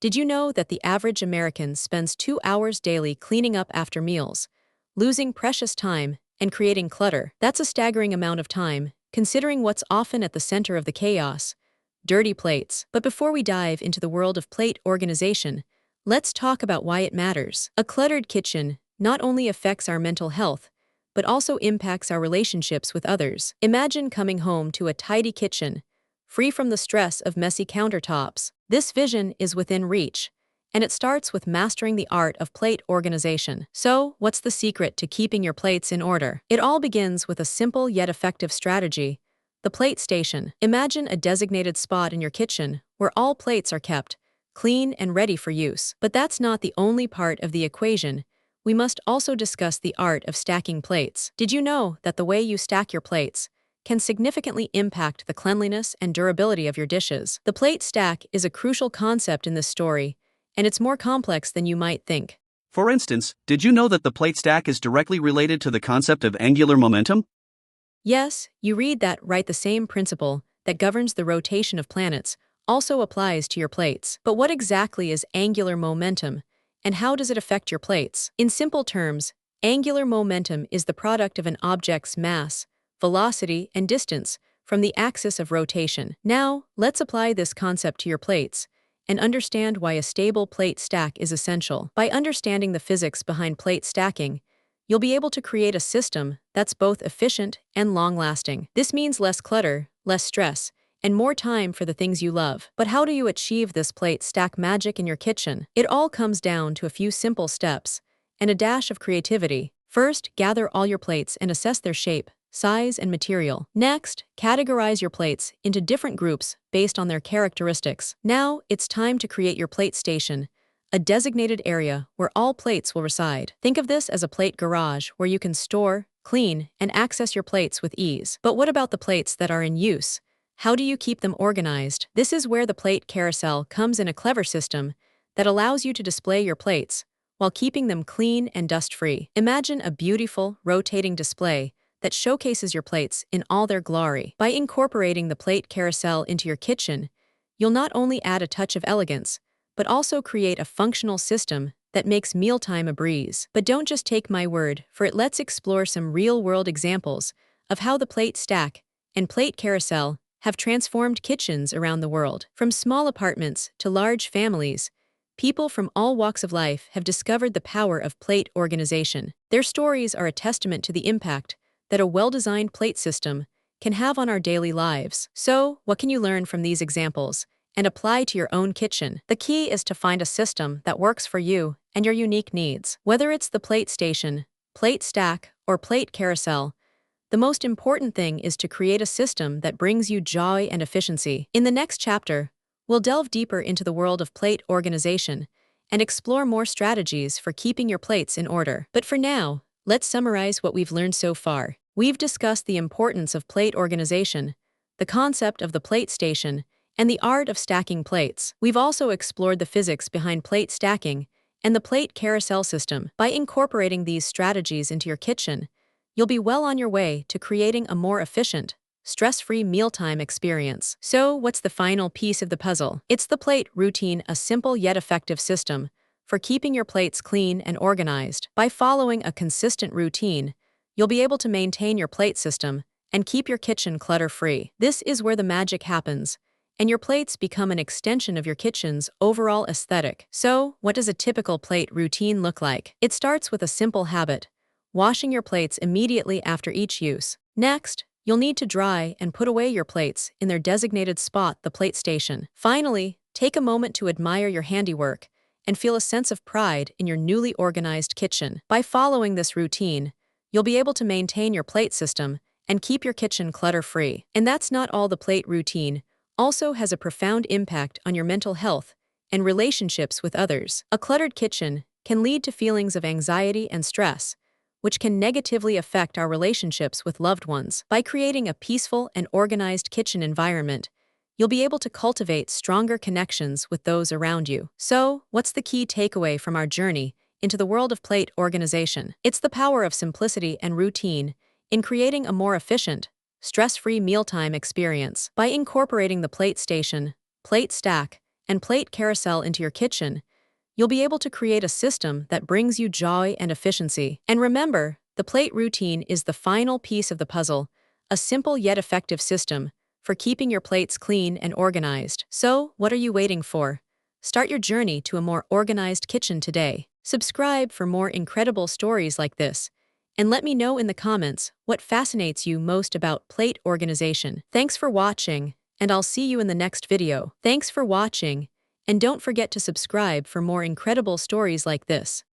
Did you know that the average American spends 2 hours daily cleaning up after meals, losing precious time and creating clutter? That's a staggering amount of time, considering what's often at the center of the chaos: dirty plates. But before we dive into the world of plate organization, let's talk about why it matters. A cluttered kitchen not only affects our mental health, but also impacts our relationships with others. Imagine coming home to a tidy kitchen, free from the stress of messy countertops. This vision is within reach, and it starts with mastering the art of plate organization. So, what's the secret to keeping your plates in order? It all begins with a simple yet effective strategy: the plate station. Imagine a designated spot in your kitchen where all plates are kept, clean and ready for use. But that's not the only part of the equation. We must also discuss the art of stacking plates. Did you know that the way you stack your plates can significantly impact the cleanliness and durability of your dishes? The plate stack is a crucial concept in this story, and it's more complex than you might think. For instance, did you know that the plate stack is directly related to the concept of angular momentum? Yes, you read that right. The same principle that governs the rotation of planets also applies to your plates. But what exactly is angular momentum, and how does it affect your plates? In simple terms, angular momentum is the product of an object's mass, velocity, and distance from the axis of rotation. Now, let's apply this concept to your plates and understand why a stable plate stack is essential. By understanding the physics behind plate stacking, you'll be able to create a system that's both efficient and long-lasting. This means less clutter, less stress, and more time for the things you love. But how do you achieve this plate stack magic in your kitchen? It all comes down to a few simple steps and a dash of creativity. First, gather all your plates and assess their shape, size, and material. Next, categorize your plates into different groups based on their characteristics. Now, it's time to create your plate station, a designated area where all plates will reside. Think of this as a plate garage where you can store, clean, and access your plates with ease. But what about the plates that are in use? How do you keep them organized? This is where the plate carousel comes in, a clever system that allows you to display your plates while keeping them clean and dust-free. Imagine a beautiful, rotating display that showcases your plates in all their glory. By incorporating the plate carousel into your kitchen, you'll not only add a touch of elegance, but also create a functional system that makes mealtime a breeze. But don't just take my word for it. Let's explore some real-world examples of how the plate stack and plate carousel have transformed kitchens around the world. From small apartments to large families, people from all walks of life have discovered the power of plate organization. Their stories are a testament to the impact that a well-designed plate system can have on our daily lives. So, what can you learn from these examples and apply to your own kitchen? The key is to find a system that works for you and your unique needs. Whether it's the plate station, plate stack, or plate carousel, the most important thing is to create a system that brings you joy and efficiency. In the next chapter, we'll delve deeper into the world of plate organization and explore more strategies for keeping your plates in order. But for now, let's summarize what we've learned so far. We've discussed the importance of plate organization, the concept of the plate station, and the art of stacking plates. We've also explored the physics behind plate stacking and the plate carousel system. By incorporating these strategies into your kitchen, you'll be well on your way to creating a more efficient, stress-free mealtime experience. So, what's the final piece of the puzzle? It's the plate routine, a simple yet effective system for keeping your plates clean and organized. By following a consistent routine, you'll be able to maintain your plate system and keep your kitchen clutter-free. This is where the magic happens, and your plates become an extension of your kitchen's overall aesthetic. So, what does a typical plate routine look like? It starts with a simple habit: washing your plates immediately after each use. Next, you'll need to dry and put away your plates in their designated spot, the plate station. Finally, take a moment to admire your handiwork and feel a sense of pride in your newly organized kitchen. By following this routine, you'll be able to maintain your plate system and keep your kitchen clutter-free. And that's not all. The plate routine also has a profound impact on your mental health and relationships with others. A cluttered kitchen can lead to feelings of anxiety and stress, which can negatively affect our relationships with loved ones. By creating a peaceful and organized kitchen environment, you'll be able to cultivate stronger connections with those around you. So, what's the key takeaway from our journey into the world of plate organization? It's the power of simplicity and routine in creating a more efficient, stress-free mealtime experience. By incorporating the plate station, plate stack, and plate Carousel into your kitchen, you'll be able to create a system that brings you joy and efficiency. And remember, the plate routine is the final piece of the puzzle, a simple yet effective system for keeping your plates clean and organized. So, what are you waiting for? Start your journey to a more organized kitchen today. Subscribe for more incredible stories like this, and let me know in the comments what fascinates you most about plate organization. Thanks for watching, and I'll see you in the next video. Thanks for watching, and don't forget to subscribe for more incredible stories like this.